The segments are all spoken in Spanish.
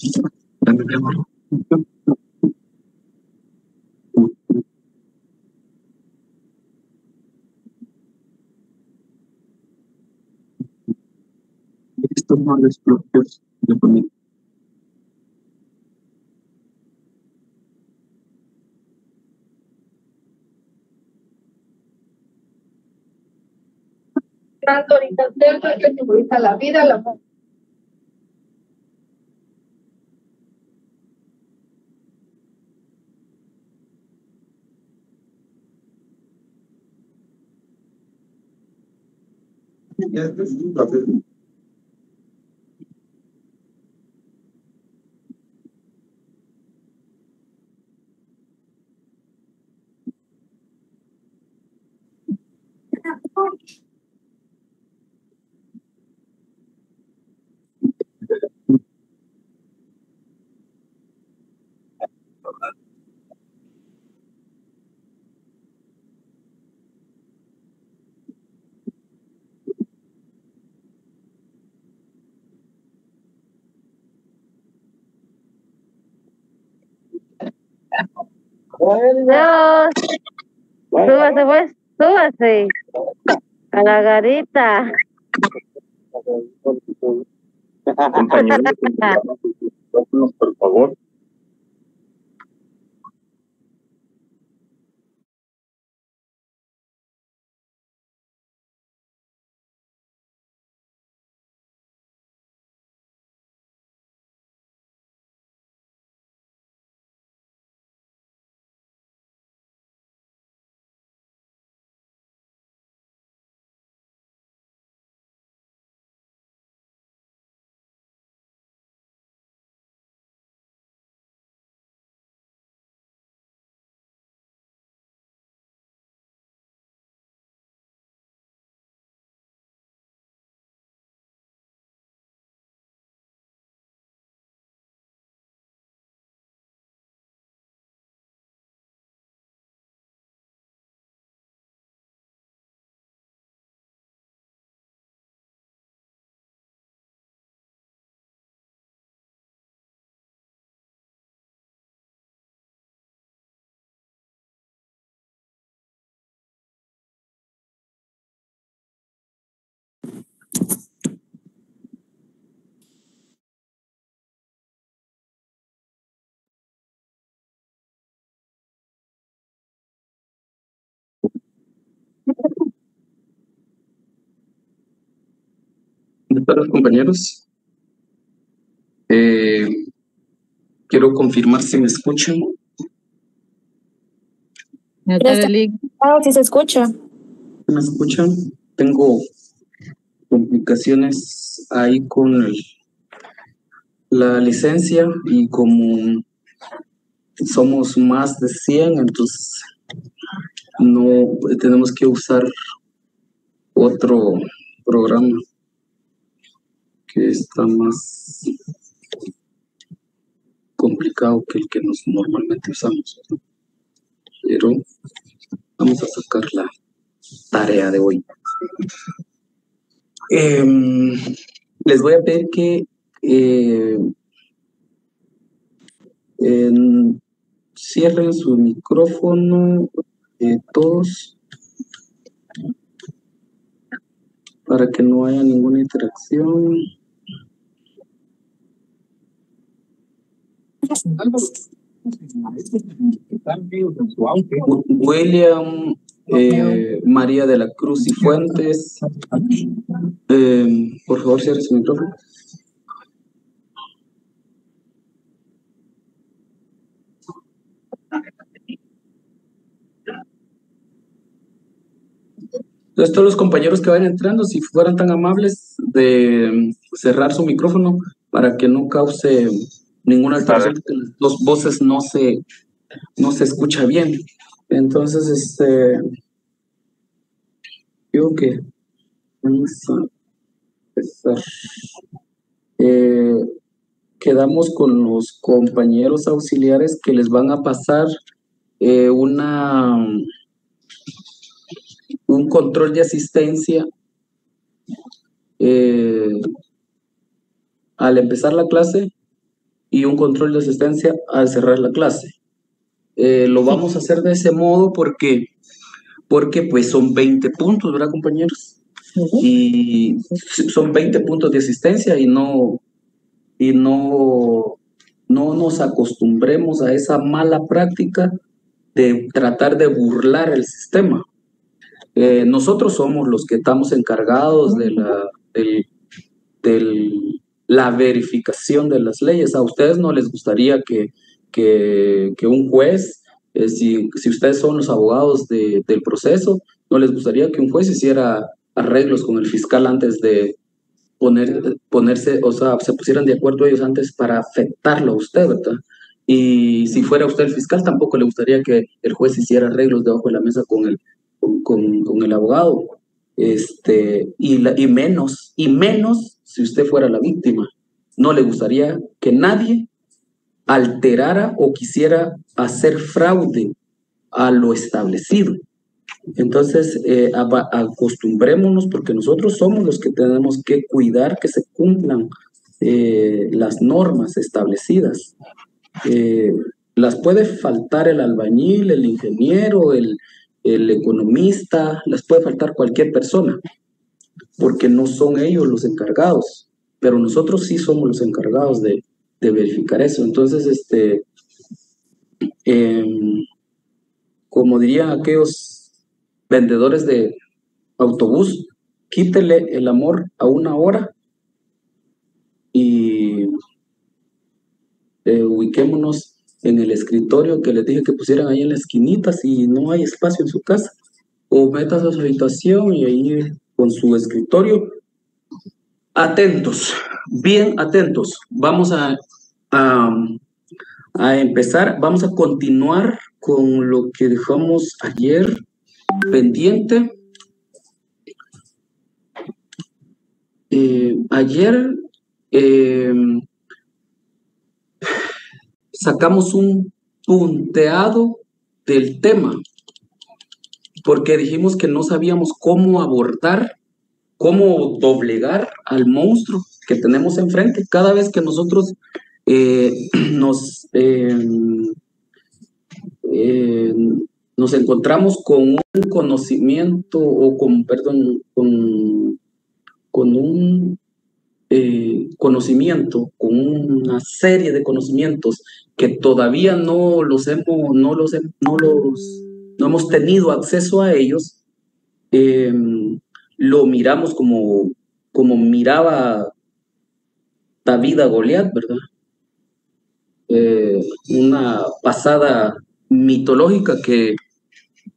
Estos malos bloqueos de poner. Ahorita que simboliza la vida, la muerte. Dios, súbase pues, súbase a la garita. Compañeros, por favor. ¿Qué tal, compañeros? Quiero confirmar si me escuchan. Sí se escucha. ¿Me escuchan? Tengo complicaciones ahí con la licencia y como somos más de 100, entonces no tenemos que usar otro programa que está más complicado que el que nos normalmente usamos, ¿no? Pero vamos a sacar la tarea de hoy. Les voy a pedir que cierren su micrófono todos para que no haya ninguna interacción. William, María de la Cruz y Fuentes, por favor cierre su micrófono. Entonces, todos los compañeros que vayan entrando, si fueran tan amables de cerrar su micrófono para que no cause ninguna alteración, porque las dos voces no se escucha bien. Entonces, digo que vamos a empezar. Quedamos con los compañeros auxiliares que les van a pasar un control de asistencia al empezar la clase, y un control de asistencia al cerrar la clase. Lo vamos a hacer de ese modo porque pues son 20 puntos, ¿verdad, compañeros? Y son 20 puntos de asistencia y no nos acostumbremos a esa mala práctica de tratar de burlar el sistema. Nosotros somos los que estamos encargados de la verificación de las leyes. A ustedes no les gustaría que un juez, si ustedes son los abogados del proceso, no les gustaría que un juez hiciera arreglos con el fiscal antes de ponerse, o sea, se pusieran de acuerdo ellos antes para afectarlo a usted, ¿verdad? Y si fuera usted el fiscal, tampoco le gustaría que el juez hiciera arreglos debajo de la mesa con el abogado. Y menos si usted fuera la víctima. No le gustaría que nadie alterara o quisiera hacer fraude a lo establecido. Entonces, acostumbrémonos, porque nosotros somos los que tenemos que cuidar que se cumplan las normas establecidas. Las puede faltar el albañil, el ingeniero, el economista, las puede faltar cualquier persona, porque no son ellos los encargados, pero nosotros sí somos los encargados de verificar eso. Entonces, como dirían aquellos vendedores de autobús, quítele el amor a una hora y ubiquémonos en el escritorio que les dije que pusieran ahí en la esquinita si no hay espacio en su casa, o metas a su habitación y ahí con su escritorio. Atentos, bien atentos. Vamos a empezar, vamos a continuar con lo que dejamos ayer pendiente. Ayer sacamos un punteado del tema, porque dijimos que no sabíamos cómo abordar, cómo doblegar al monstruo que tenemos enfrente. Cada vez que nosotros nos encontramos con un conocimiento o con un conocimiento, con una serie de conocimientos que todavía no hemos tenido acceso a ellos, lo miramos como miraba David a Goliat, ¿verdad? Una pasada mitológica que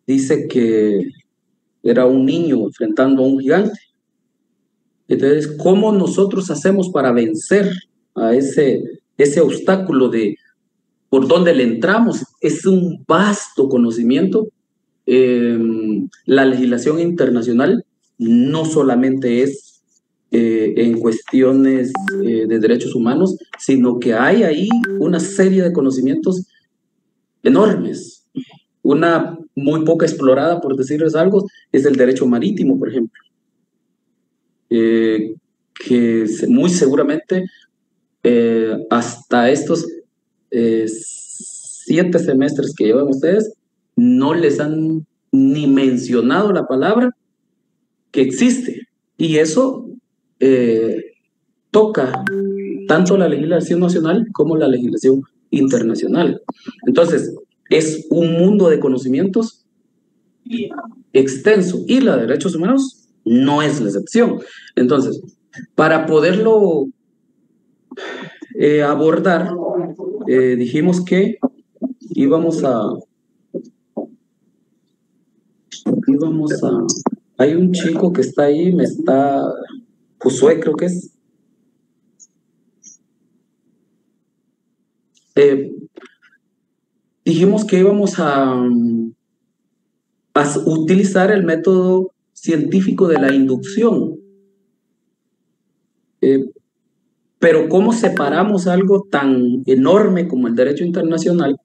dice que era un niño enfrentando a un gigante. Entonces, ¿cómo nosotros hacemos para vencer a ese obstáculo de por dónde le entramos? Es un vasto conocimiento. La legislación internacional no solamente es en cuestiones de derechos humanos, sino que hay ahí una serie de conocimientos enormes. Una muy poca explorada, por decirles algo, es el derecho marítimo, por ejemplo. Que muy seguramente hasta estos 7 semestres que llevan ustedes no les han ni mencionado la palabra que existe, y eso toca tanto la legislación nacional como la legislación internacional. Entonces, es un mundo de conocimientos extenso, y la de derechos humanos no es la excepción. Entonces, para poderlo abordar, dijimos que hay un chico que está ahí, Josué creo que es. Dijimos que íbamos a utilizar el método científico de la inducción. Pero ¿cómo separamos algo tan enorme como el derecho internacional,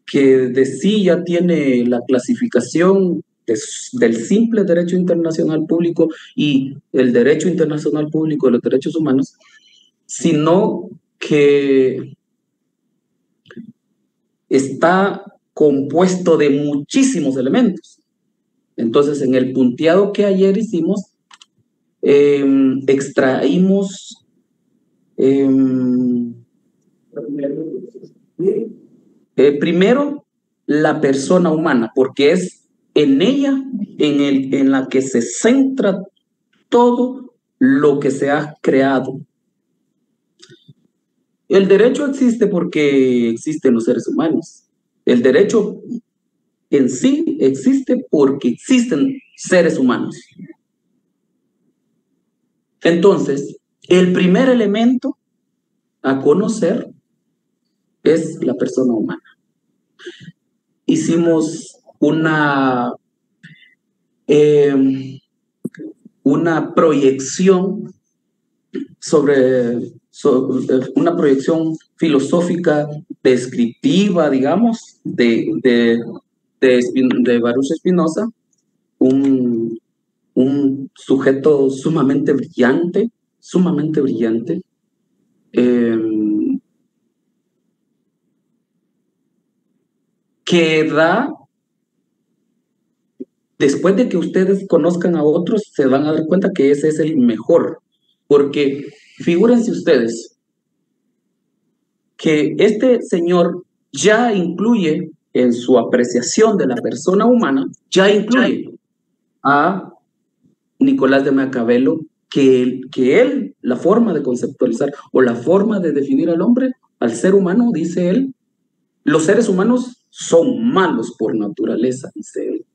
que de sí ya tiene la clasificación del simple derecho internacional público y el derecho internacional público de los derechos humanos? sino que está compuesto de muchísimos elementos. Entonces, en el punteado que ayer hicimos, extraímos primero la persona humana, porque es en ella en la que se centra todo lo que se ha creado. El derecho existe porque existen los seres humanos. El derecho en sí existe porque existen seres humanos. Entonces, el primer elemento a conocer es la persona humana. Hicimos una proyección sobre una proyección filosófica descriptiva, digamos, de Baruch Spinoza, un sujeto sumamente brillante, que da, después de que ustedes conozcan a otros, se van a dar cuenta que ese es el mejor, porque figúrense ustedes que este señor ya incluye en su apreciación de la persona humana, ya incluye a Nicolás de Maquiavelo, que él, la forma de conceptualizar o la forma de definir al hombre, al ser humano, dice él, los seres humanos son malos por naturaleza, dice él.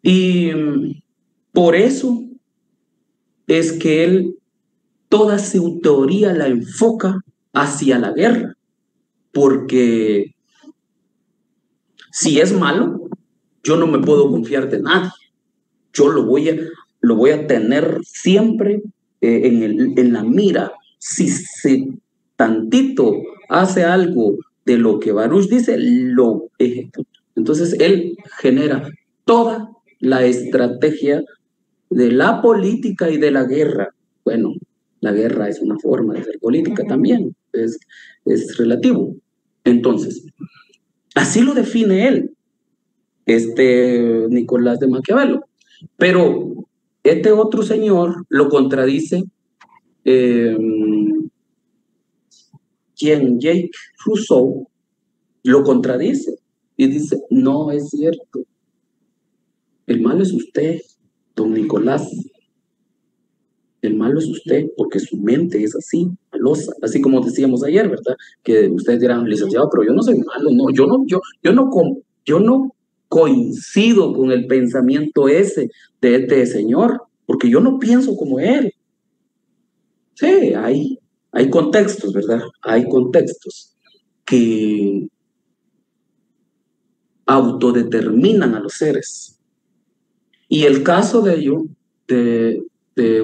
Y por eso es que él toda su teoría la enfoca hacia la guerra, porque si es malo, yo no me puedo confiar de nadie. Yo lo voy a tener siempre en la mira. Si tantito hace algo de lo que Baruch dice, lo ejecuta. Entonces él genera toda la estrategia de la política y de la guerra. Bueno, la guerra es una forma de hacer política también, es relativo. Entonces, así lo define él, Nicolás de Maquiavelo. Pero este otro señor lo contradice, Jacques Rousseau lo contradice y dice, no es cierto, el malo es usted, don Nicolás, el malo es usted porque su mente es así, malosa, así como decíamos ayer, ¿verdad? Que ustedes dirán, licenciado, pero yo no soy malo, no, yo no coincido con el pensamiento ese de este señor, porque yo no pienso como él. Sí, hay contextos, ¿verdad? Hay contextos que autodeterminan a los seres. Y el caso de ello, de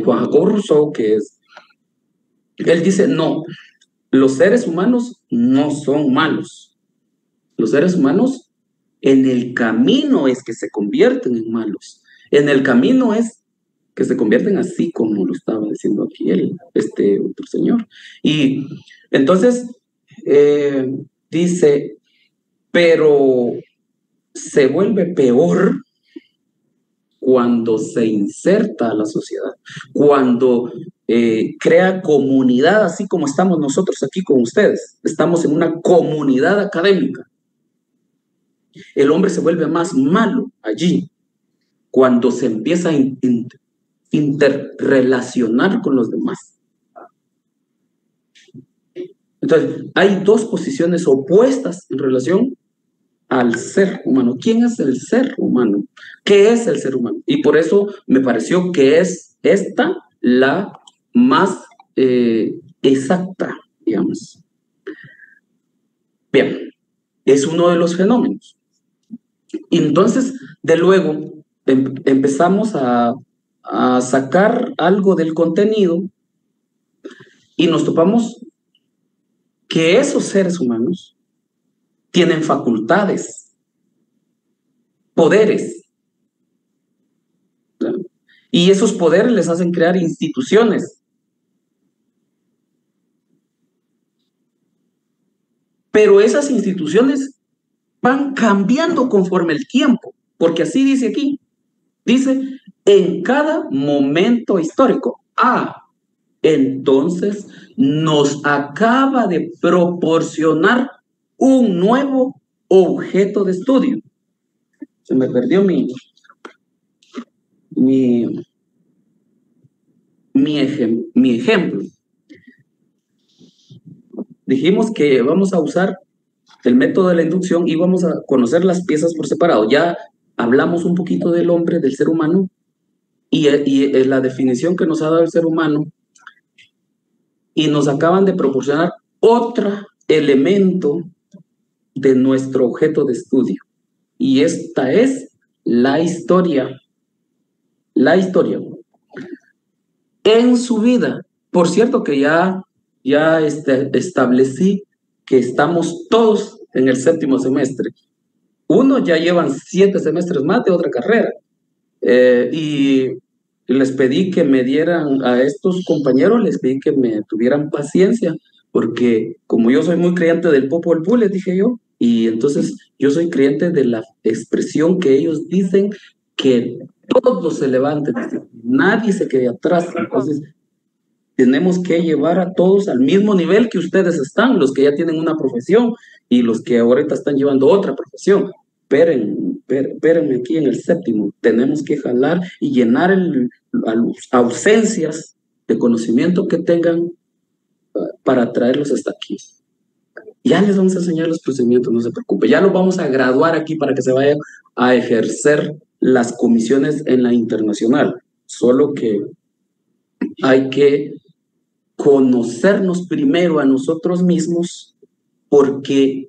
Juan Jacobo Rousseau, que es, él dice, no, los seres humanos no son malos. Los seres humanos en el camino es que se convierten en malos. En el camino es que se convierten así como lo estaba diciendo aquí este otro señor. Y entonces dice, pero se vuelve peor cuando se inserta a la sociedad, cuando crea comunidad, así como estamos nosotros aquí con ustedes. Estamos en una comunidad académica. El hombre se vuelve más malo allí cuando se empieza a interrelacionar con los demás. Entonces, hay dos posiciones opuestas en relación al ser humano. ¿Quién es el ser humano? ¿Qué es el ser humano? Y por eso me pareció que es esta la más exacta, digamos. Bien, es uno de los fenómenos. Y entonces, de luego, empezamos a sacar algo del contenido y nos topamos que esos seres humanos tienen facultades, poderes, ¿verdad? Y esos poderes les hacen crear instituciones. Pero esas instituciones van cambiando conforme el tiempo, porque así dice aquí. Dice, en cada momento histórico. Entonces nos acaba de proporcionar un nuevo objeto de estudio. Se me perdió mi ejemplo. Dijimos que vamos a usar el método de la inducción y vamos a conocer las piezas por separado. Ya hablamos un poquito del hombre, del ser humano, y la definición que nos ha dado el ser humano, y nos acaban de proporcionar otro elemento de nuestro objeto de estudio. Y esta es la historia. La historia. En su vida, por cierto que ya establecí que estamos todos en el 7º semestre. Unos ya llevan 7 semestres más de otra carrera. Y les pedí que me dieran, a estos compañeros, les pedí que me tuvieran paciencia, porque como yo soy muy creyente del Popol Vuh, les dije yo, y entonces yo soy creyente de la expresión que ellos dicen, que todos se levanten, nadie se quede atrás. Entonces tenemos que llevar a todos al mismo nivel que ustedes están, los que ya tienen una profesión y los que ahorita están llevando otra profesión. Espérenme aquí en el 7º. Tenemos que jalar y llenar las ausencias de conocimiento que tengan para traerlos hasta aquí. Ya les vamos a enseñar los procedimientos, no se preocupe. Ya los vamos a graduar aquí para que se vayan a ejercer las comisiones en la internacional. Solo que hay que conocernos primero a nosotros mismos, porque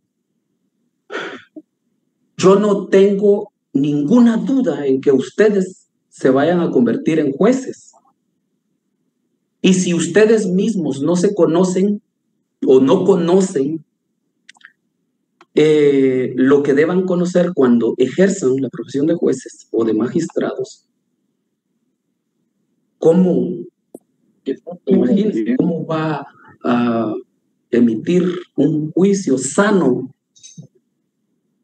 yo no tengo ninguna duda en que ustedes se vayan a convertir en jueces. Y si ustedes mismos no se conocen o no conocen lo que deban conocer cuando ejerzan la profesión de jueces o de magistrados, imagínense cómo va a emitir un juicio sano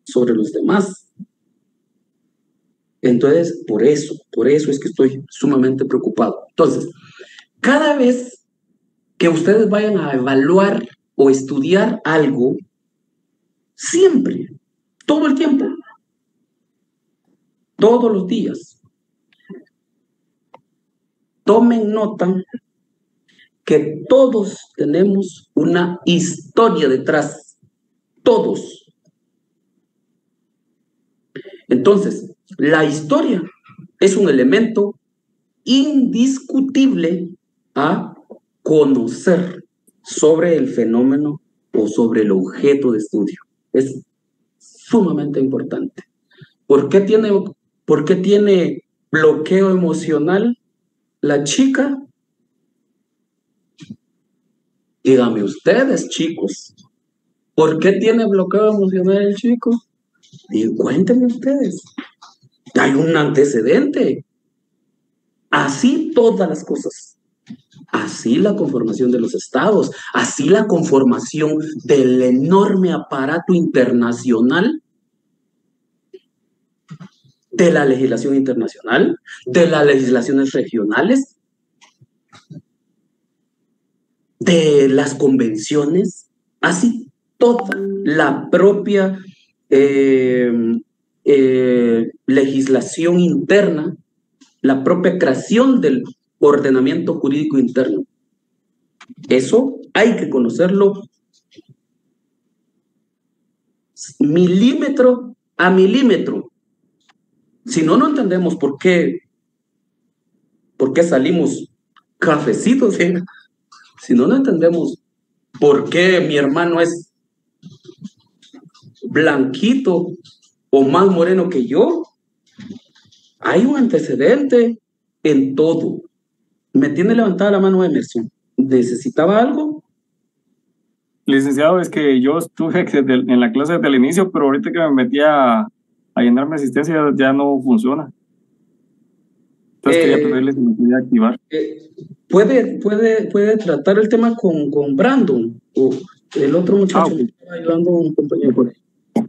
sobre los demás. Entonces, por eso es que estoy sumamente preocupado. Entonces, cada vez que ustedes vayan a evaluar o estudiar algo, siempre, todo el tiempo, todos los días, tomen nota que todos tenemos una historia detrás, todos. Entonces, la historia es un elemento indiscutible a conocer sobre el fenómeno o sobre el objeto de estudio. Es sumamente importante. ¿Por qué tiene bloqueo emocional la chica? Díganme ustedes, chicos, ¿por qué tiene bloqueo emocional el chico? Y cuéntenme ustedes. Hay un antecedente. Así todas las cosas. Así la conformación de los estados, así la conformación del enorme aparato internacional, de la legislación internacional, de las legislaciones regionales, de las convenciones, así toda la propia legislación interna, la propia creación del ordenamiento jurídico interno. Eso hay que conocerlo milímetro a milímetro. Si no, no entendemos por qué salimos cafecitos, ¿eh? Si no, no entendemos por qué mi hermano es blanquito o más moreno que yo. Hay un antecedente en todo. Me tiene levantada la mano Emerson. ¿Necesitaba algo? Licenciado, es que yo estuve en la clase desde el inicio, pero ahorita que me metí a llenar mi asistencia ya no funciona. Entonces quería pedirle si me podía activar. ¿Puede tratar el tema con Brandon? O el otro muchacho me Ok. está ayudando, un compañero.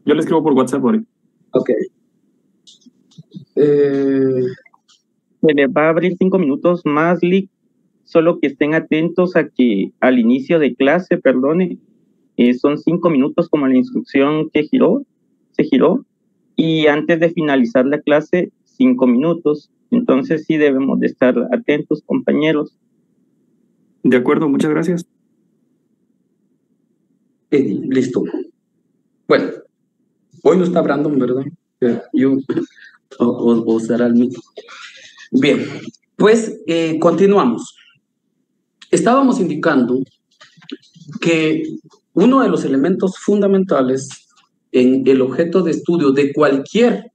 Yo le escribo por WhatsApp ahorita. Ok. Se les va a abrir 5 minutos más, Lick. Solo que estén atentos a que al inicio de clase, perdone, son 5 minutos como la instrucción que se giró, y antes de finalizar la clase, 5 minutos. Entonces sí debemos de estar atentos, compañeros. De acuerdo, muchas gracias. Listo. Bueno, hoy no está Brandon, ¿verdad? Yo, o será el mismo. Bien, pues continuamos. Estábamos indicando que uno de los elementos fundamentales en el objeto de estudio de cualquier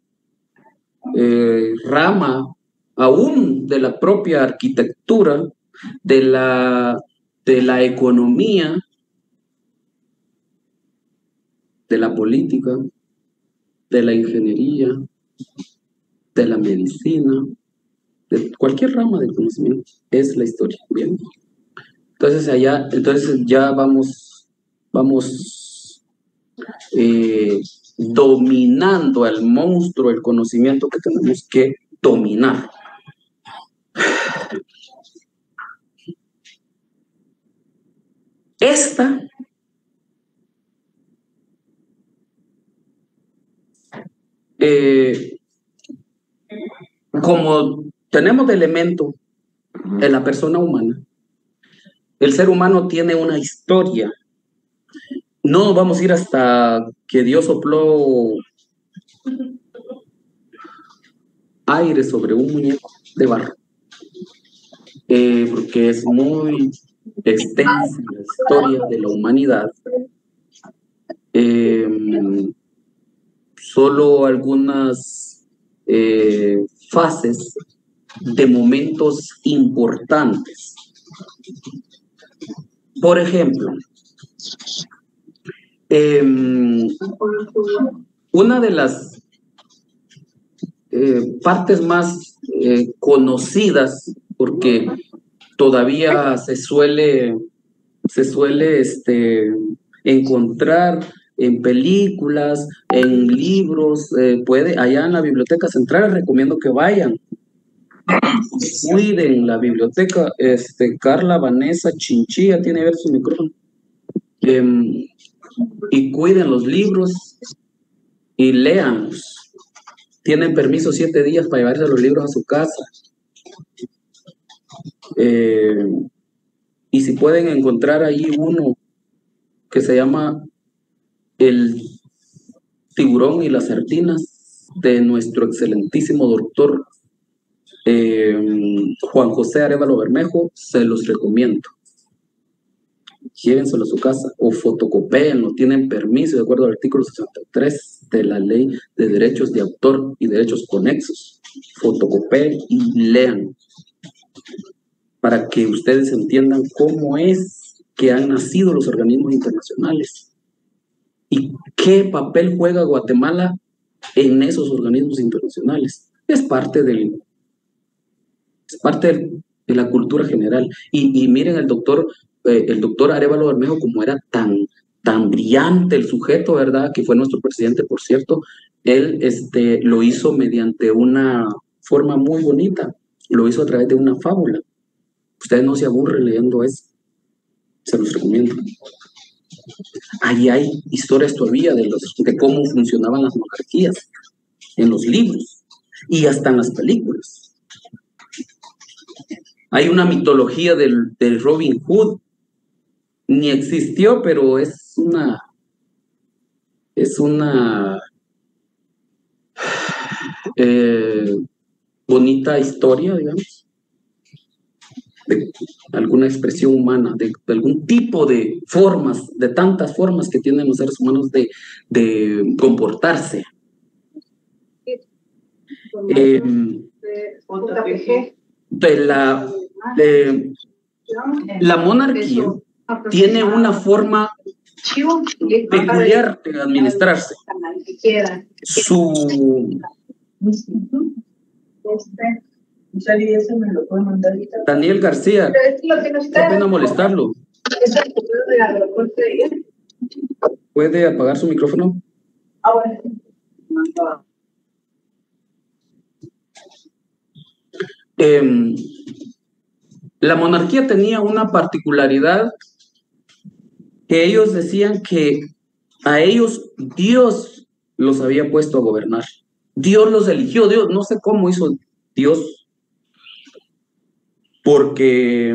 rama, aún de la propia arquitectura, de la economía, de la política, de la ingeniería, de la medicina, de cualquier rama del conocimiento, es la historia. Bien. Entonces ya vamos dominando al monstruo el conocimiento que tenemos que dominar. Como tenemos de elemento en la persona humana, el ser humano tiene una historia. No vamos a ir hasta que Dios sopló aire sobre un muñeco de barro, porque es muy extensa la historia de la humanidad. Solo algunas fases de momentos importantes. Por ejemplo, una de las partes más conocidas, porque todavía se suele encontrar en películas, en libros, allá en la Biblioteca Central, recomiendo que vayan. Cuiden la biblioteca. Carla Vanessa Chinchilla tiene que ver su micrófono. Y cuiden los libros y léanlos. Tienen permiso 7 días para llevarse los libros a su casa. Y si pueden encontrar ahí uno que se llama El tiburón y las sardinas, de nuestro excelentísimo doctor Juan José Arévalo Bermejo, se los recomiendo. Llévenselo a su casa o fotocopéenlo, tienen permiso de acuerdo al artículo 63 de la Ley de Derechos de Autor y Derechos Conexos. Fotocopeen y lean para que ustedes entiendan cómo es que han nacido los organismos internacionales y qué papel juega Guatemala en esos organismos internacionales. Es parte de la cultura general. Y miren el doctor Arévalo Bermejo, como era tan brillante el sujeto, ¿verdad? Que fue nuestro presidente, por cierto. Él lo hizo mediante una forma muy bonita. Lo hizo a través de una fábula. Ustedes no se aburren leyendo eso. Se los recomiendo. Ahí hay historias todavía de cómo funcionaban las monarquías en los libros y hasta en las películas. Hay una mitología del Robin Hood. Ni existió, pero es una bonita historia, digamos, de alguna expresión humana, de algún tipo de formas, de tantas formas que tienen los seres humanos de comportarse. La monarquía tiene una forma peculiar de administrarse. Daniel García, Pero es lo que nos qué está. pena molestarlo. Es el correo del aeropuerto de ayer. ¿Puede apagar su micrófono? Ahora. La monarquía tenía una particularidad que ellos decían que a ellos Dios los había puesto a gobernar. Dios los eligió, Dios, no sé cómo hizo Dios, porque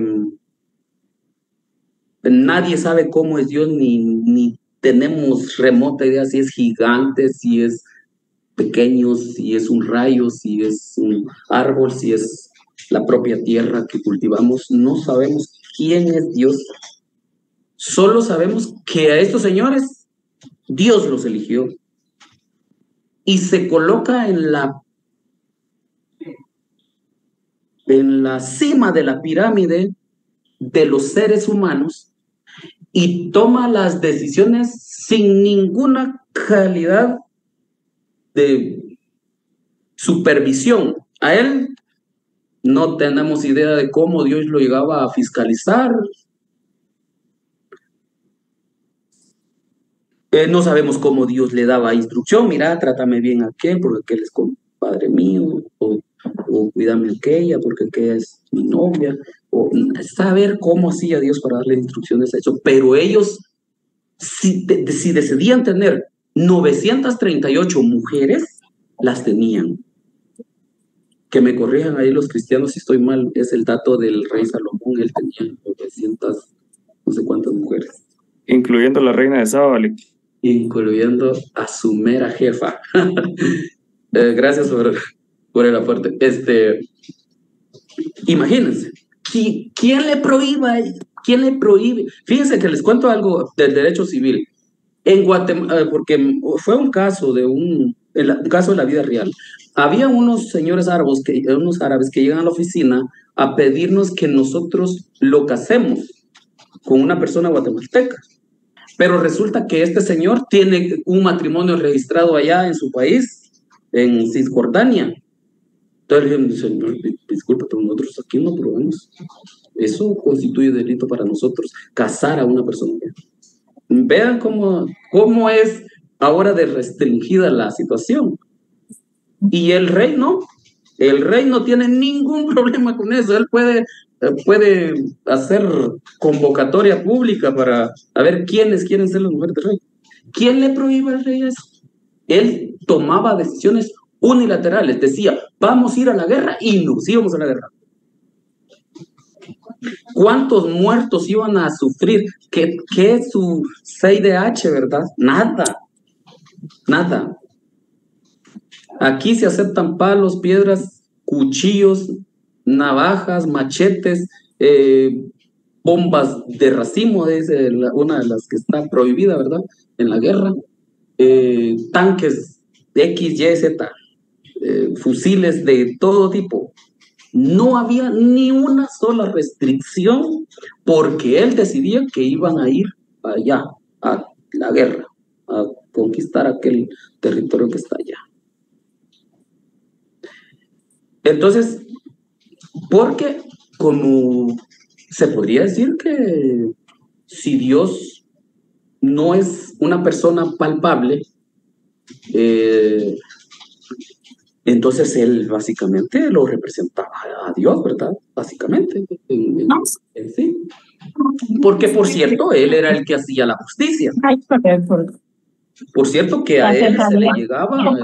nadie sabe cómo es Dios, ni tenemos remota idea si es gigante, si es pequeño, si es un rayo, si es un árbol, si es la propia tierra que cultivamos. No sabemos quién es Dios. Solo sabemos que a estos señores Dios los eligió y se coloca en la cima de la pirámide de los seres humanos y toma las decisiones sin ninguna calidad de supervisión. A él no tenemos idea de cómo Dios lo llegaba a fiscalizar. No sabemos cómo Dios le daba instrucción. Mira, trátame bien a aquel, porque aquel es compadre mío, o cuídame a aquella, porque aquella es mi novia, o saber cómo hacía Dios para darle instrucciones a eso. Pero ellos, si decidían tener 938 mujeres, las tenían. Que me corrijan ahí los cristianos si estoy mal, es el dato del rey Salomón. Él tenía 900, no sé cuántas mujeres. Incluyendo la reina de Saba, Incluyendo a su mera jefa. Gracias por el aporte. Imagínense, ¿quién le prohíbe? ¿Quién le prohíbe? Fíjense que les cuento algo del derecho civil. En Guatemala, porque fue un caso un caso de la vida real. Había unos señores árabes que llegan a la oficina a pedirnos que nosotros lo casemos con una persona guatemalteca. Pero resulta que este señor tiene un matrimonio registrado allá en su país, en Cisjordania. Entonces le dije, señor, disculpe, pero nosotros aquí no probamos. Eso constituye delito para nosotros, casar a una persona. Vean cómo es ahora de restringida la situación. Y el rey no tiene ningún problema con eso. Él puede hacer convocatoria pública para ver quiénes quieren ser las mujeres del rey. ¿Quién le prohíbe al rey eso? Él tomaba decisiones unilaterales, decía, vamos a ir a la guerra, y nos íbamos a la guerra. ¿Cuántos muertos iban a sufrir? ¿Qué es su CIDH, verdad? Nada. Aquí se aceptan palos, piedras, cuchillos, navajas, machetes, bombas de racimo, es una de las que está prohibida, ¿verdad? En la guerra. Tanques X, Y, Z, fusiles de todo tipo. No había ni una sola restricción porque él decidía que iban a ir allá, a la guerra, a conquistar aquel territorio que está allá. Entonces, porque como se podría decir que si Dios no es una persona palpable, entonces él básicamente lo representaba a Dios, ¿verdad? Básicamente, en sí. Porque, por cierto, él era el que hacía la justicia. Por cierto, que a él se le llegaba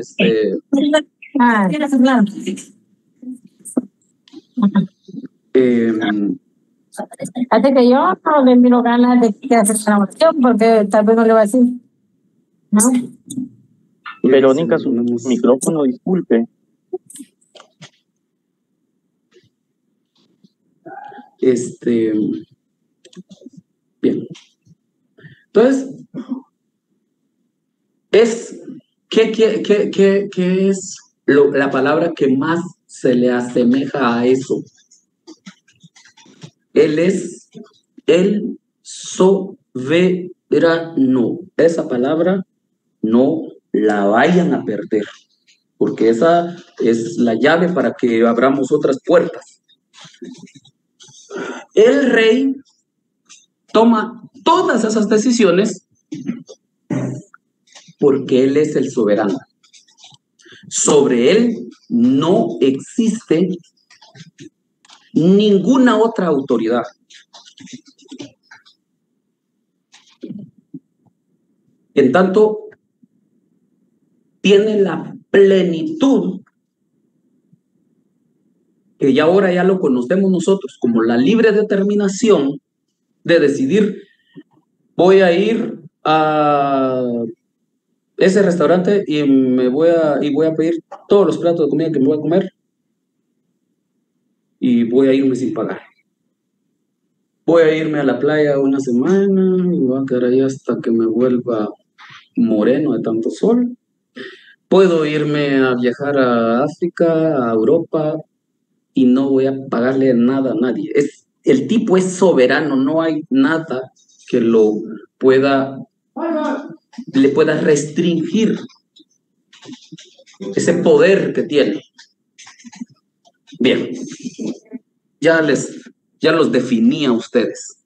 Así que yo no le miro ganas de hacer la oración porque tal vez no le va a decir. ¿No? Verónica, su micrófono, disculpe. Bien. Entonces, ¿qué es la palabra que más se le asemeja a eso? Él es el soberano. Esa palabra no la vayan a perder. porque esa es la llave para que abramos otras puertas. El rey toma todas esas decisiones porque él es el soberano. Sobre él no existe ninguna otra autoridad. En tanto, tiene la plenitud que ya ahora ya lo conocemos nosotros como la libre determinación de decidir, voy a ir a ese restaurante y voy a pedir todos los platos de comida que me voy a comer y voy a irme sin pagar. Voy a irme a la playa una semana y voy a quedar ahí hasta que me vuelva moreno de tanto sol. Puedo irme a viajar a África, a Europa, y no voy a pagarle nada a nadie. El tipo es soberano, no hay nada que le pueda restringir ese poder que tiene. Bien, ya los definí a ustedes.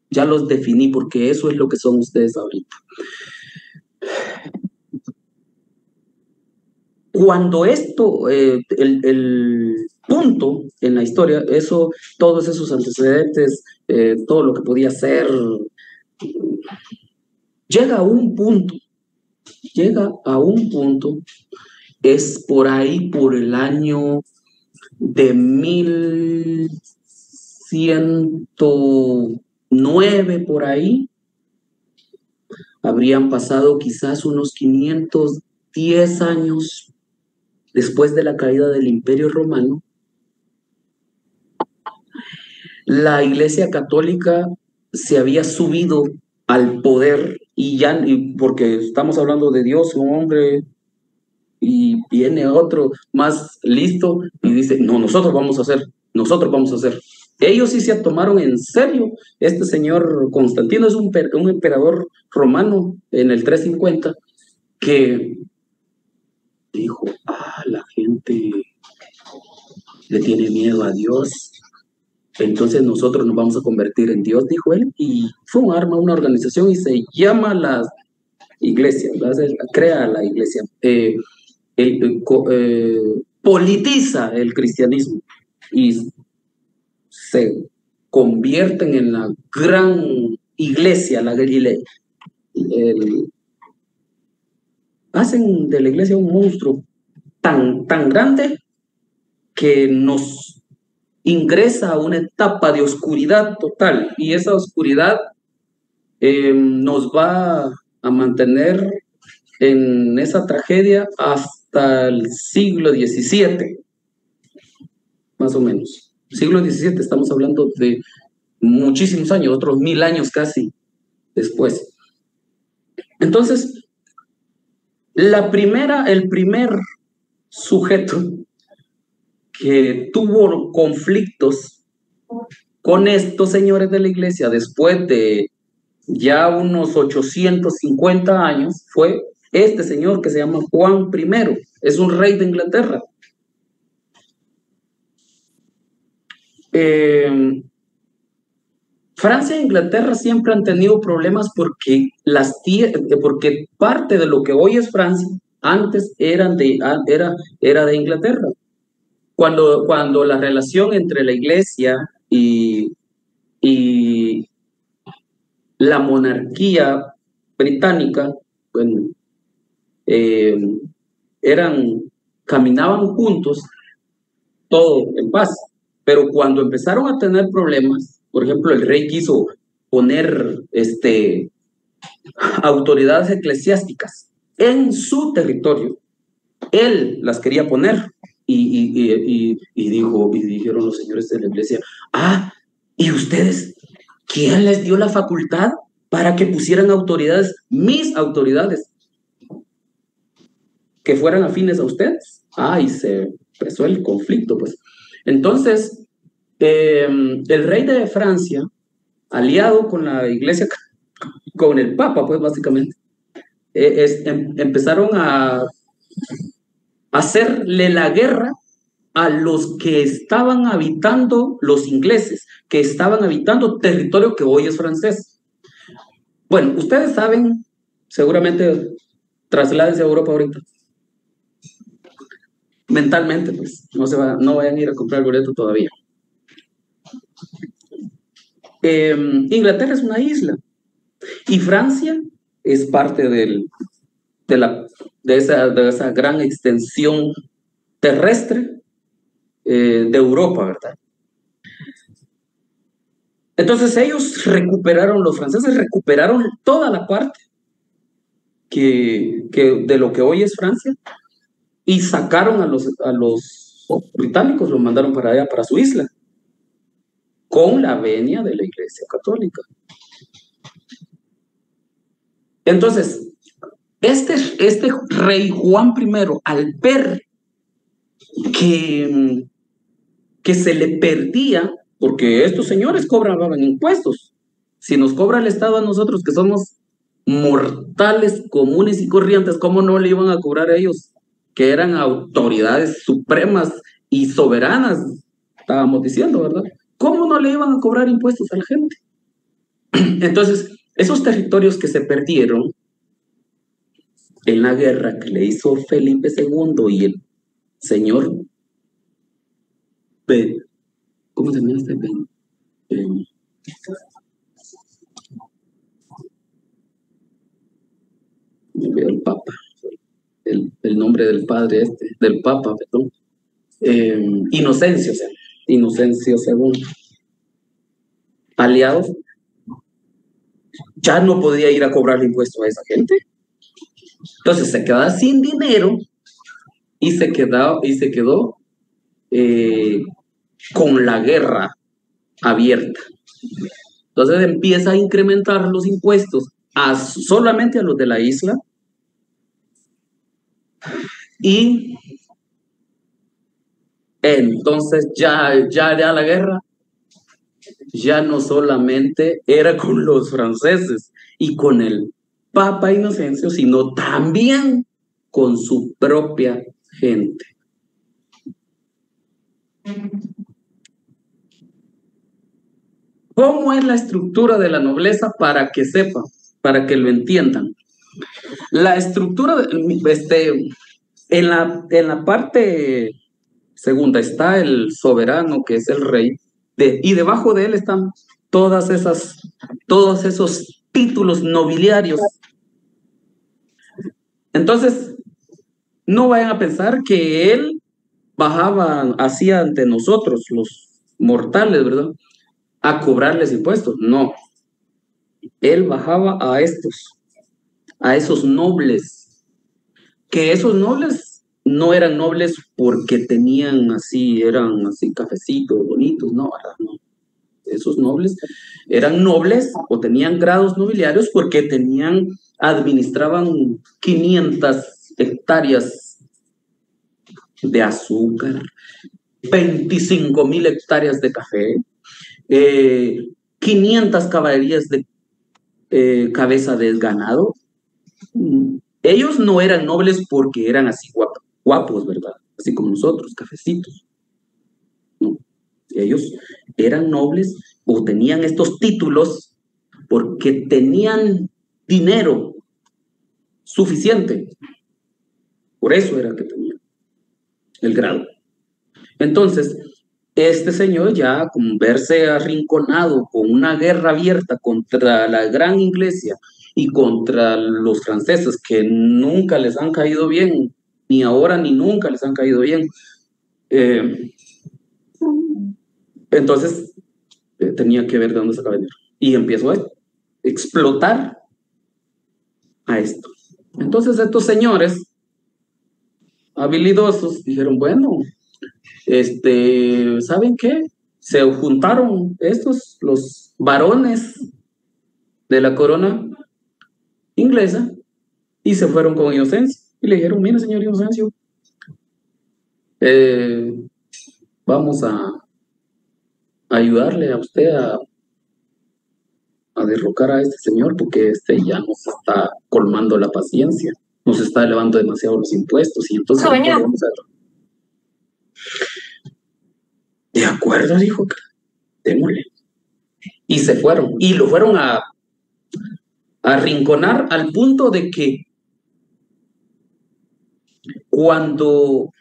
Ya los definí porque eso es lo que son ustedes ahorita. Cuando esto, el punto en la historia, todos esos antecedentes, todo lo que podía ser, llega a un punto, es por ahí, por el año de 1109, por ahí, habrían pasado quizás unos 510 años después de la caída del Imperio Romano. La Iglesia Católica se había subido al poder y porque estamos hablando de Dios, un hombre, y viene otro más listo y dice, no, nosotros vamos a hacer. Ellos sí se tomaron en serio. Este señor Constantino es un emperador romano en el 350 que dijo, la gente le tiene miedo a Dios, entonces nosotros nos vamos a convertir en Dios, dijo él, y arma una organización y se llama la iglesia, crea la iglesia, politiza el cristianismo y se convierten en la gran iglesia, hacen de la iglesia un monstruo tan grande que nos ingresa a una etapa de oscuridad total, y esa oscuridad nos va a mantener en esa tragedia hasta el siglo XVII, más o menos. Siglo XVII, estamos hablando de muchísimos años, otros 1000 años casi después. Entonces, el primer sujeto que tuvo conflictos con estos señores de la iglesia después de ya unos 850 años fue este señor que se llama Juan I, es un rey de Inglaterra. Francia e Inglaterra siempre han tenido problemas porque parte de lo que hoy es Francia antes era de Inglaterra. Cuando la relación entre la iglesia y la monarquía británica, bueno, caminaban juntos, todo en paz, pero cuando empezaron a tener problemas, por ejemplo, el rey quiso poner autoridades eclesiásticas en su territorio, él las quería poner, y dijeron los señores de la iglesia, ¿y ustedes quién les dio la facultad para que pusieran autoridades, mis autoridades, que fueran afines a ustedes? Y se empezó el conflicto, pues. Entonces, el rey de Francia, aliado con la iglesia, con el papa, pues básicamente, empezaron a hacerle la guerra a los que estaban habitando, los ingleses, que estaban habitando territorio que hoy es francés. Bueno, ustedes saben, seguramente, trasládense a Europa ahorita. Mentalmente, pues, no vayan a ir a comprar el boleto todavía. Inglaterra es una isla y Francia es parte de esa gran extensión terrestre de Europa, ¿verdad? Entonces los franceses recuperaron toda la parte de lo que hoy es Francia y sacaron a los británicos, los mandaron para allá, para su isla, con la venia de la Iglesia Católica. Entonces, este rey Juan I, al ver que se le perdía, porque estos señores cobraban impuestos, si nos cobra el Estado a nosotros que somos mortales, comunes y corrientes, ¿cómo no le iban a cobrar a ellos, que eran autoridades supremas y soberanas? Estábamos diciendo, ¿verdad? ¿Cómo no le iban a cobrar impuestos a la gente? Entonces, esos territorios que se perdieron en la guerra que le hizo Felipe II y el señor ¿cómo se llama este? El Papa, el nombre del padre del Papa, perdón. Inocencio II. Aliados, ya no podía ir a cobrarle impuestos a esa gente. Entonces se quedaba sin dinero y se quedó con la guerra abierta. Entonces empieza a incrementar los impuestos solamente a los de la isla y entonces ya la guerra ya no solamente era con los franceses y con el Papa Inocencio, sino también con su propia gente. ¿Cómo es la estructura de la nobleza? Para que sepan, para que lo entiendan. La estructura, en la parte segunda está el soberano, que es el rey, y debajo de él están todos esos títulos nobiliarios. Entonces, no vayan a pensar que él bajaba así ante nosotros, los mortales, ¿verdad?, a cobrarles impuestos. No. Él bajaba a esos nobles, que esos nobles no eran nobles porque eran así cafecitos, bonitos, no, no. Esos nobles eran nobles o tenían grados nobiliarios porque administraban 500 hectáreas de azúcar, 25,000 hectáreas de café, 500 caballerías de cabeza de ganado. Ellos no eran nobles porque eran así guapos, ¿verdad? Así como nosotros, cafecitos. No. Ellos eran nobles o tenían estos títulos porque tenían dinero suficiente. Por eso era que tenían el grado. Entonces, este señor ya, con verse arrinconado con una guerra abierta contra la gran iglesia y contra los franceses, que nunca les han caído bien, ni ahora ni nunca les han caído bien, entonces tenía que ver de dónde sacaba dinero. Y empezó a explotar a esto. Entonces estos señores habilidosos dijeron, bueno, ¿saben qué? Se juntaron los varones de la corona inglesa y se fueron con Inocencio y le dijeron, mire, señor Inocencio, vamos a ayudarle a usted a derrocar a este señor porque ya nos está colmando la paciencia. nos está elevando demasiado los impuestos y entonces vamos a... De acuerdo, dijo, démosle. Y se fueron, y lo fueron a arrinconar al punto de que cuando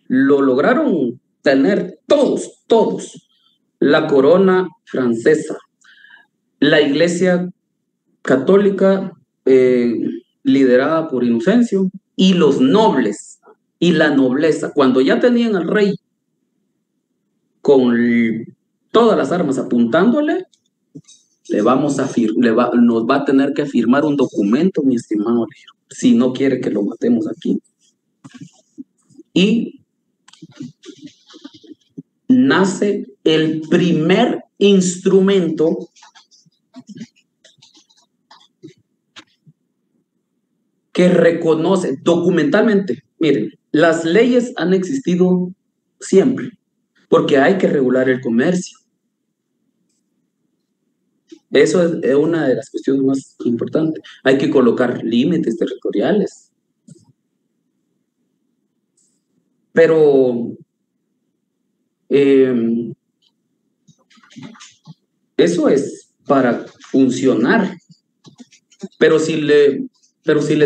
lo lograron tener todos, la corona francesa, la iglesia católica liderada por Inocencio y los nobles y la nobleza, cuando ya tenían al rey con todas las armas apuntándole, nos va a tener que firmar un documento, mi estimado Alejandro, si no quiere que lo matemos aquí. Y nace el primer instrumento que reconoce documentalmente. Miren, las leyes han existido siempre, porque hay que regular el comercio. Eso es una de las cuestiones más importantes. Hay que colocar límites territoriales. Pero eso es para funcionar. Pero si le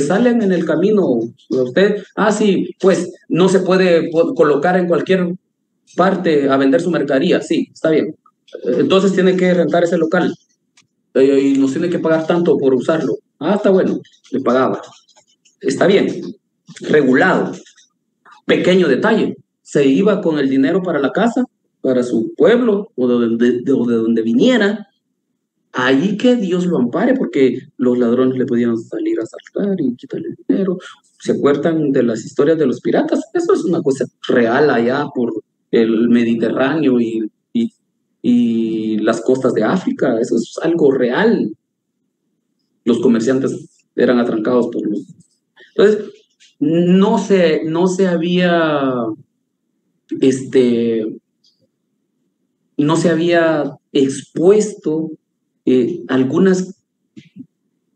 salen en el camino a usted, sí, pues no se puede colocar en cualquier parte a vender su mercadería. Sí, está bien. Entonces tiene que rentar ese local. Y nos tiene que pagar tanto por usarlo. Está bueno, le pagaba. Está bien, regulado. Pequeño detalle, se iba con el dinero para la casa, para su pueblo, o de donde viniera. Ahí que Dios lo ampare, porque los ladrones le podían salir a asaltar y quitarle el dinero. ¿Se acuerdan de las historias de los piratas? Eso es una cosa real allá por el Mediterráneo y las costas de África. Eso es algo real. Los comerciantes eran atrancados por los... Entonces, no se había expuesto algunas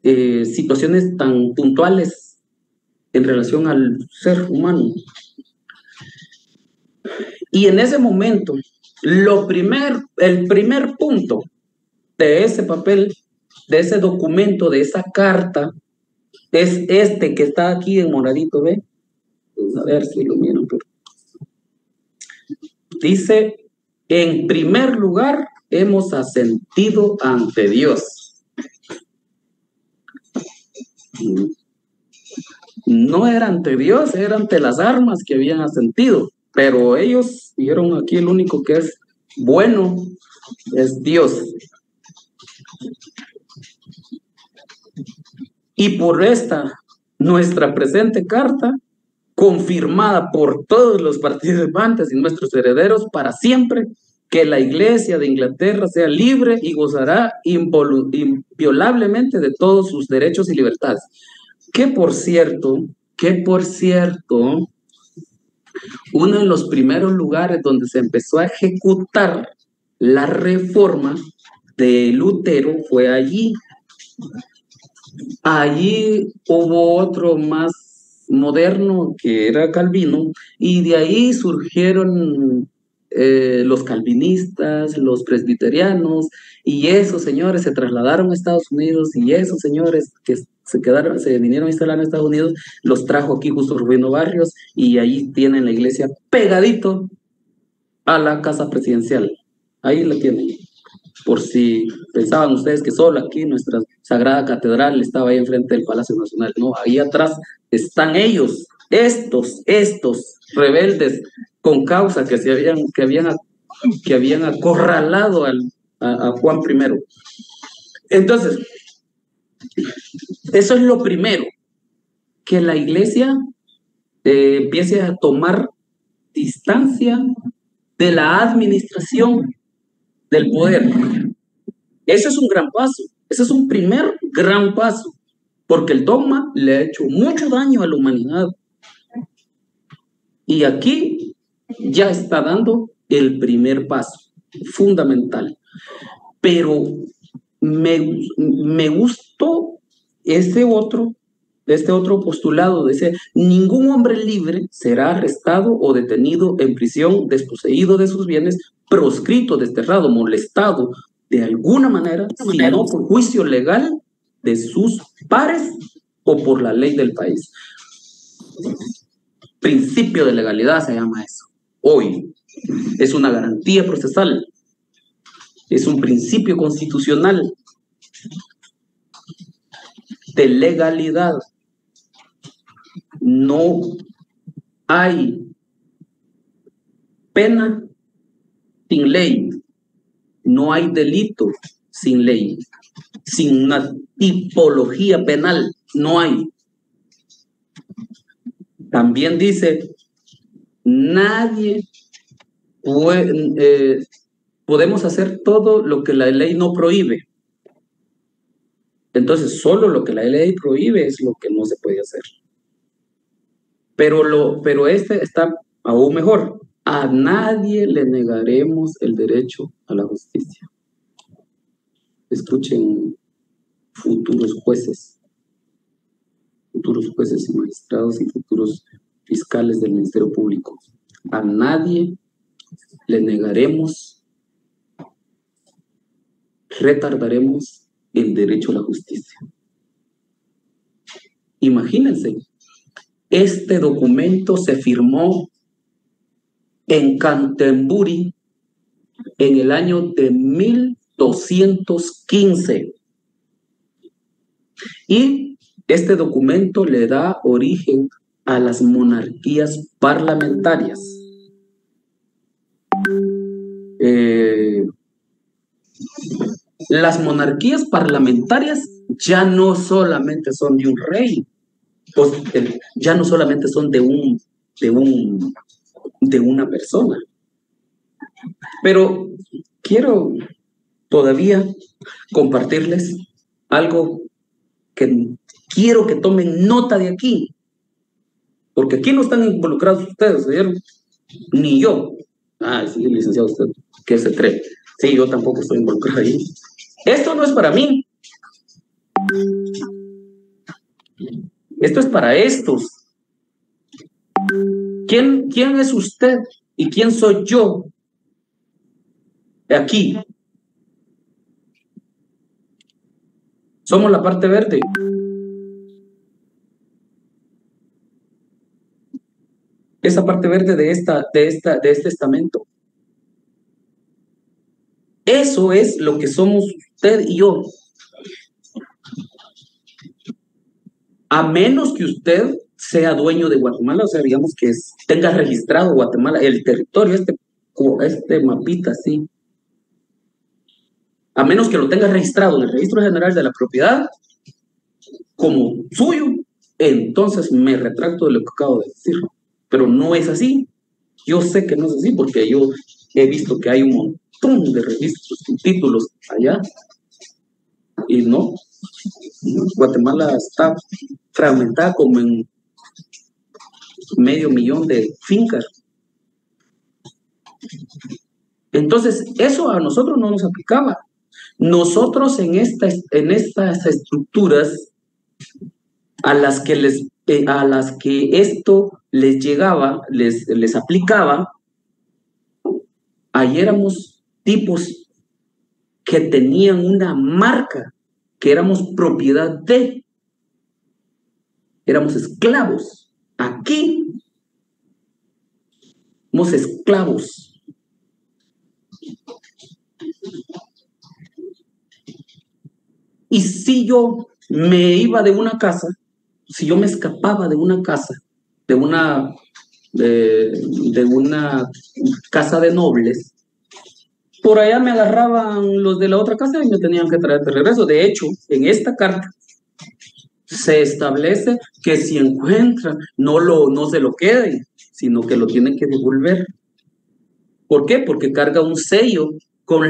situaciones tan puntuales en relación al ser humano. Y en ese momento, el primer punto de ese papel, de ese documento, de esa carta, es este que está aquí en moradito, ¿ve? Pues a ver si lo miran. Pero... dice, en primer lugar, hemos asentido ante Dios. No era ante Dios, era ante las armas que habían asentido, pero ellos dijeron aquí el único que es bueno es Dios. Y por esta, nuestra presente carta, confirmada por todos los participantes y nuestros herederos para siempre, que la Iglesia de Inglaterra sea libre y gozará inviolablemente de todos sus derechos y libertades. Que por cierto, uno de los primeros lugares donde se empezó a ejecutar la reforma de Lutero fue allí. Allí hubo otro más moderno que era Calvino, y de ahí surgieron los calvinistas, los presbiterianos, y esos señores se trasladaron a Estados Unidos, y esos señores que se vinieron a instalar en Estados Unidos, los trajo aquí justo Rubino Barrios, y ahí tienen la iglesia pegadito a la casa presidencial. Ahí la tienen. Por si pensaban ustedes que solo aquí nuestra Sagrada Catedral estaba ahí enfrente del Palacio Nacional. No, ahí atrás están ellos, estos rebeldes con causa que habían acorralado a Juan I. Entonces, eso es lo primero, que la iglesia empiece a tomar distancia de la administración del poder. Eso es un gran paso, ese es un primer gran paso, porque el dogma le ha hecho mucho daño a la humanidad. Y aquí ya está dando el primer paso, fundamental. Pero me gustó ese otro este otro postulado, dice, ningún hombre libre será arrestado o detenido en prisión, desposeído de sus bienes, proscrito, desterrado, molestado de alguna manera, sino por juicio legal de sus pares o por la ley del país. Principio de legalidad se llama eso. Hoy es una garantía procesal, es un principio constitucional de legalidad. No hay pena sin ley, no hay delito sin ley, sin una tipología penal, no hay. También dice, nadie puede, podemos hacer todo lo que la ley no prohíbe. Entonces, solo lo que la ley prohíbe es lo que no se puede hacer. Pero este está aún mejor. A nadie le negaremos el derecho a la justicia. Escuchen, futuros jueces y magistrados y futuros fiscales del Ministerio Público. A nadie le negaremos, retardaremos el derecho a la justicia. Imagínense, este documento se firmó en Canterbury en el año de 1215. Y este documento le da origen a las monarquías parlamentarias. Las monarquías parlamentarias ya no solamente son de un rey, pues, ya no solamente son de una persona. Pero quiero todavía compartirles algo que quiero que tomen nota de aquí, porque aquí no están involucrados ustedes, ¿oyeron? Ni yo. Ah, sí, licenciado, usted, ¿qué se cree? Sí, yo tampoco estoy involucrado ahí. Esto no es para mí. Esto es para estos. ¿Quién es usted y quién soy yo aquí? Somos la parte verde. Esa parte verde de este estamento. Eso es lo que somos usted y yo. A menos que usted sea dueño de Guatemala, o sea, digamos que tenga registrado Guatemala, el territorio, este mapita así. A menos que lo tenga registrado en el Registro General de la Propiedad como suyo, entonces me retracto de lo que acabo de decir. Pero no es así. Yo sé que no es así porque yo he visto que hay un montón de registros y títulos allá. Y no, Guatemala está fragmentada como en 500,000 de fincas. Entonces, eso a nosotros no nos aplicaba. Nosotros en estas estructuras a las que esto les llegaba, les aplicaba, ahí éramos tipos que tenían una marca, que éramos propiedad de, éramos esclavos. Aquí somos esclavos. Y si yo me iba de una casa, si yo me escapaba de una casa, de una casa de nobles, por allá me agarraban los de la otra casa y me tenían que traer de regreso. De hecho, en esta carta se establece que si encuentran, no se lo queden, sino que lo tienen que devolver. ¿Por qué? Porque carga un sello con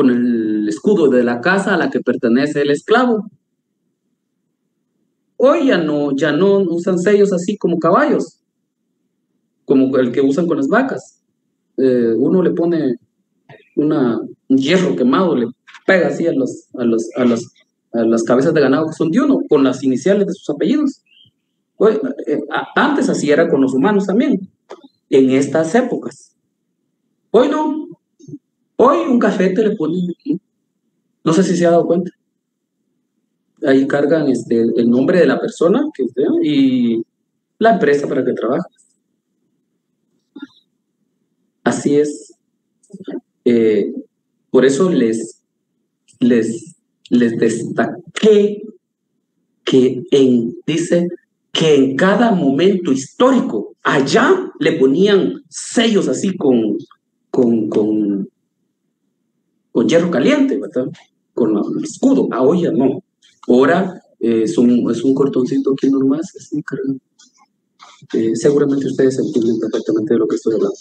el escudo de la casa a la que pertenece el esclavo. Hoy ya no usan sellos así como caballos, como el que usan con las vacas. Uno le pone un hierro quemado, le pega así a las cabezas de ganado que son de uno, con las iniciales de sus apellidos. Hoy, antes así era con los humanos también, en estas épocas. Hoy no. Hoy un cafete le ponen aquí. No sé si se ha dado cuenta. Ahí cargan el nombre de la persona que usted y la empresa para que trabaja. Así es. Por eso les destaqué que dice que en cada momento histórico, allá le ponían sellos así con hierro caliente, ¿verdad? Con el escudo. Hoy ya no. Ahora es un cortoncito aquí nomás, así cargado. Seguramente ustedes entienden perfectamente de lo que estoy hablando.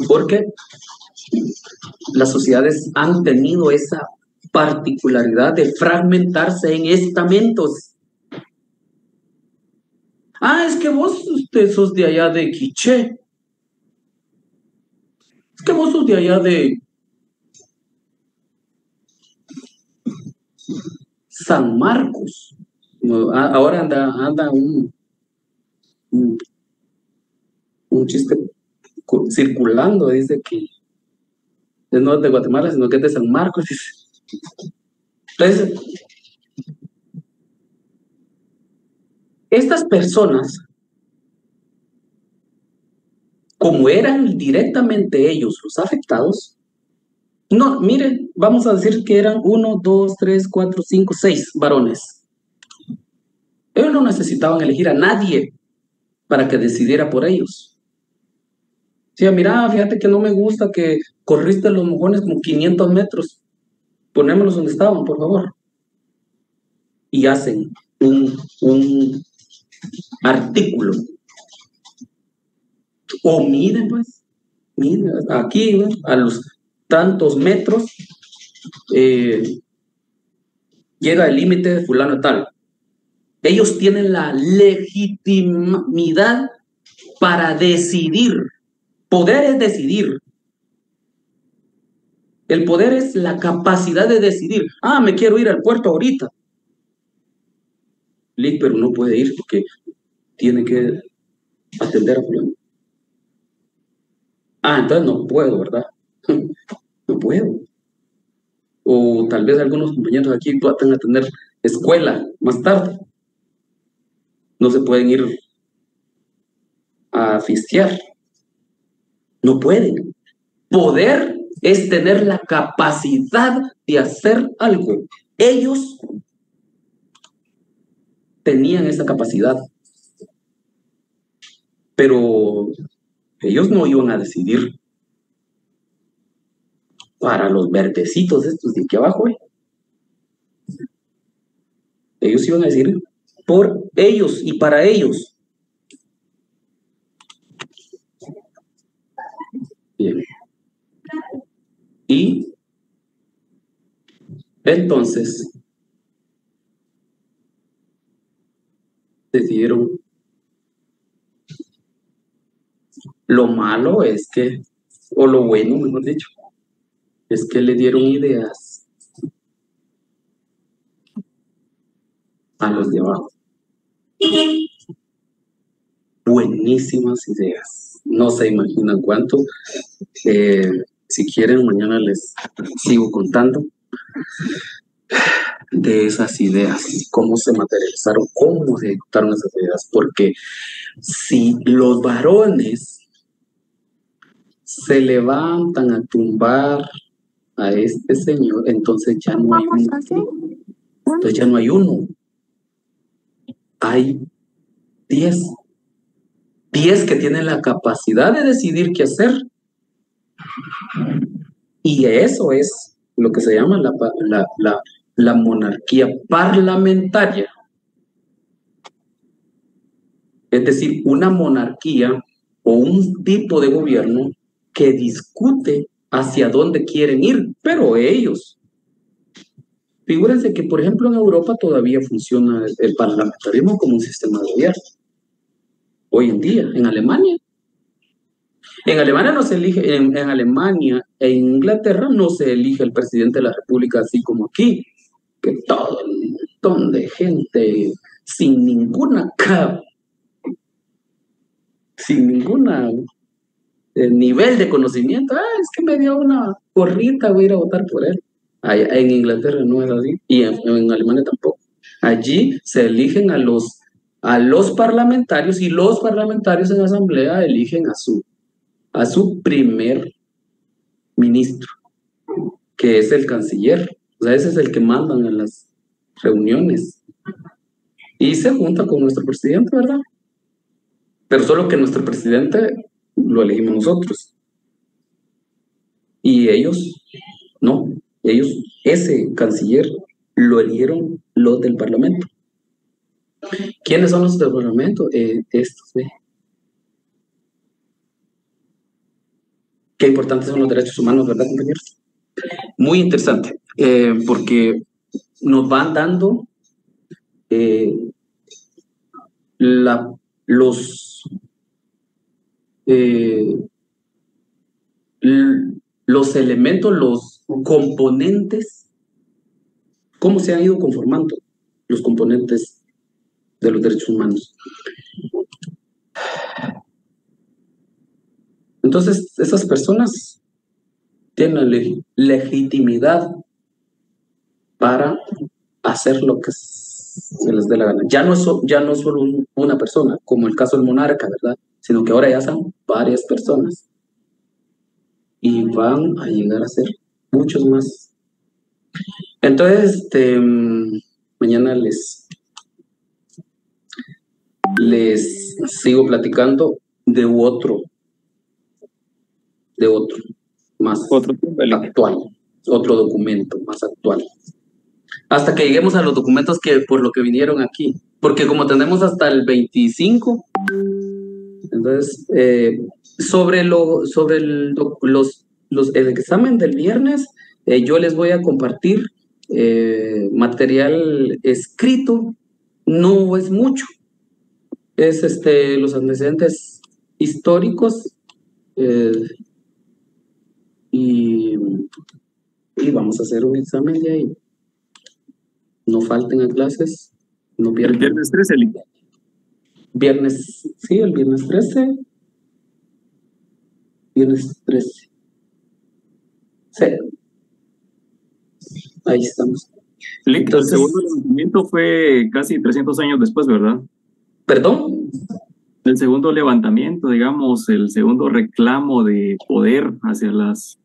Porque las sociedades han tenido esa particularidad de fragmentarse en estamentos. Es que vos sos de allá de Quiché. Es que vos sos de allá de San Marcos. Ahora anda un chiste circulando, dice que no es de Guatemala, sino que es de San Marcos. Entonces, estas personas, como eran directamente ellos los afectados, no, miren, vamos a decir que eran 1, 2, 3, 4, 5, 6 varones. Ellos no necesitaban elegir a nadie para que decidiera por ellos. Sí, mira, fíjate que no me gusta que corriste los mojones como 500 metros. Ponémoslos donde estaban, por favor. Y hacen un artículo. O miden, pues. Miden aquí, ¿no? A los tantos metros llega el límite de fulano tal. Ellos tienen la legitimidad para decidir. Poder es decidir. El poder es la capacidad de decidir. Me quiero ir al puerto ahorita. Pero no puede ir porque tiene que atender a fulano. Entonces no puedo, ¿verdad? No puedo. O tal vez algunos compañeros aquí tratan de tener escuela más tarde. No se pueden ir a fistear. No pueden. Poder es tener la capacidad de hacer algo. Ellos tenían esa capacidad. Pero ellos no iban a decidir para los verdecitos estos de aquí abajo. Ellos iban a decidir por ellos y para ellos. Bien. Y entonces decidieron. Lo malo es que, o lo bueno, mejor dicho, es que le dieron ideas a los de abajo. Buenísimas ideas. No se imaginan cuánto. Si quieren, mañana les sigo contando de esas ideas, cómo se materializaron, cómo se ejecutaron esas ideas, porque si los varones se levantan a tumbar a este señor, entonces ya no hay uno. Entonces ya no hay uno. Hay 10. 10 que tienen la capacidad de decidir qué hacer. Y eso es lo que se llama la monarquía parlamentaria. Es decir, una monarquía o un tipo de gobierno que discute hacia dónde quieren ir, pero ellos. Figúrense que, por ejemplo, en Europa todavía funciona el parlamentarismo como un sistema de gobierno. Hoy en día, en Alemania. En Alemania no se elige, en Alemania e Inglaterra no se elige el presidente de la República así como aquí, que todo montón de gente sin ninguna nivel de conocimiento. Es que me dio una porrita, voy a ir a votar por él. En Inglaterra no es así, y en Alemania tampoco. Allí se eligen a los parlamentarios, y los parlamentarios en asamblea eligen a su primer ministro, que es el canciller. O sea, ese es el que mandan en las reuniones. Y se junta con nuestro presidente, ¿verdad? Pero solo que nuestro presidente lo elegimos nosotros. Y ellos, no. Ese canciller lo eligieron los del Parlamento. ¿Quiénes son los del Parlamento? Estos, ¿ve? Qué importantes son los derechos humanos, ¿verdad, compañeros? Muy interesante, porque nos van dando los elementos, los componentes, cómo se han ido conformando los componentes de los derechos humanos. Entonces, esas personas tienen legitimidad para hacer lo que se les dé la gana. Ya no es solo una persona, como el caso del monarca, ¿verdad? Sino que ahora ya son varias personas. Y van a llegar a ser muchos más. Entonces, mañana les sigo platicando de otro más actual, otro documento más actual. Hasta que lleguemos a los documentos que por lo que vinieron aquí, porque como tenemos hasta el 25, entonces sobre el examen del viernes, yo les voy a compartir material escrito, no es mucho, es los antecedentes históricos, y vamos a hacer un examen de ahí. No falten a clases, no pierdan. El viernes 13, el viernes 13. Viernes 13. Sí. Ahí estamos. Entonces, el segundo levantamiento fue casi 300 años después, ¿verdad? ¿Perdón? El segundo levantamiento, digamos, el segundo reclamo de poder hacia los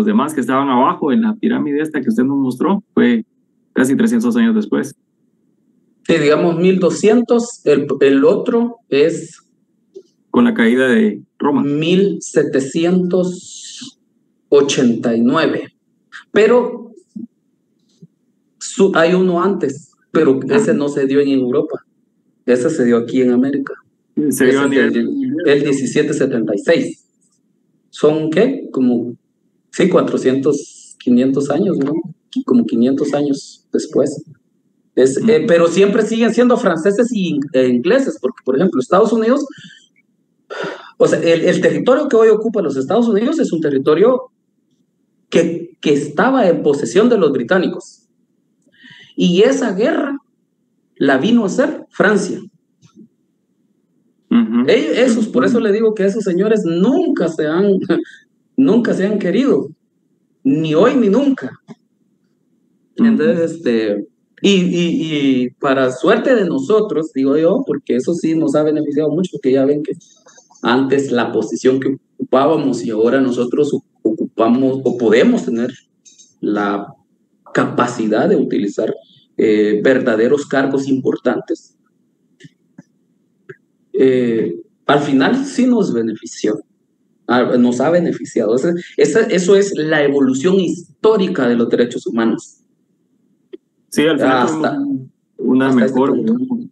demás que estaban abajo en la pirámide esta que usted nos mostró, fue casi 300 años después. Sí, digamos 1200, el otro es... Con la caída de Roma. 1789. Pero hay uno antes, pero ese no se dio en Europa. Ese se dio aquí en América. Se dio el 1776. ¿Son qué? Como, sí, 400, 500 años, ¿no? Como 500 años después. Pero siempre siguen siendo franceses e ingleses, porque, por ejemplo, Estados Unidos, o sea, el territorio que hoy ocupa los Estados Unidos es un territorio que estaba en posesión de los británicos. Y esa guerra la vino a hacer Francia. Por eso le digo que esos señores nunca se han querido, ni hoy ni nunca. Entonces, y para suerte de nosotros, digo yo, porque eso sí nos ha beneficiado mucho, porque ya ven que antes la posición que ocupábamos y ahora nosotros ocupamos o podemos tener la capacidad de utilizar verdaderos cargos importantes. Al final sí nos benefició, nos ha beneficiado. Eso es la evolución histórica de los derechos humanos. Sí, al final una mejor,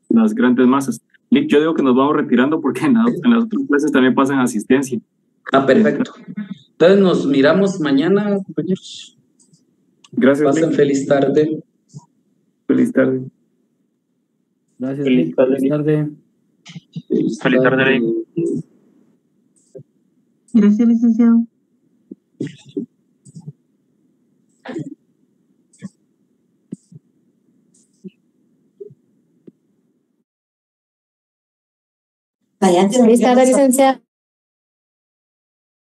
las grandes masas. Yo digo que nos vamos retirando porque en las otras clases también pasan asistencia. Perfecto. Entonces nos miramos mañana, compañeros. Gracias. Pasen feliz tarde. Feliz tarde. Gracias. Feliz tarde. Feliz tarde. Gracias, licenciado. Lista, licenciada.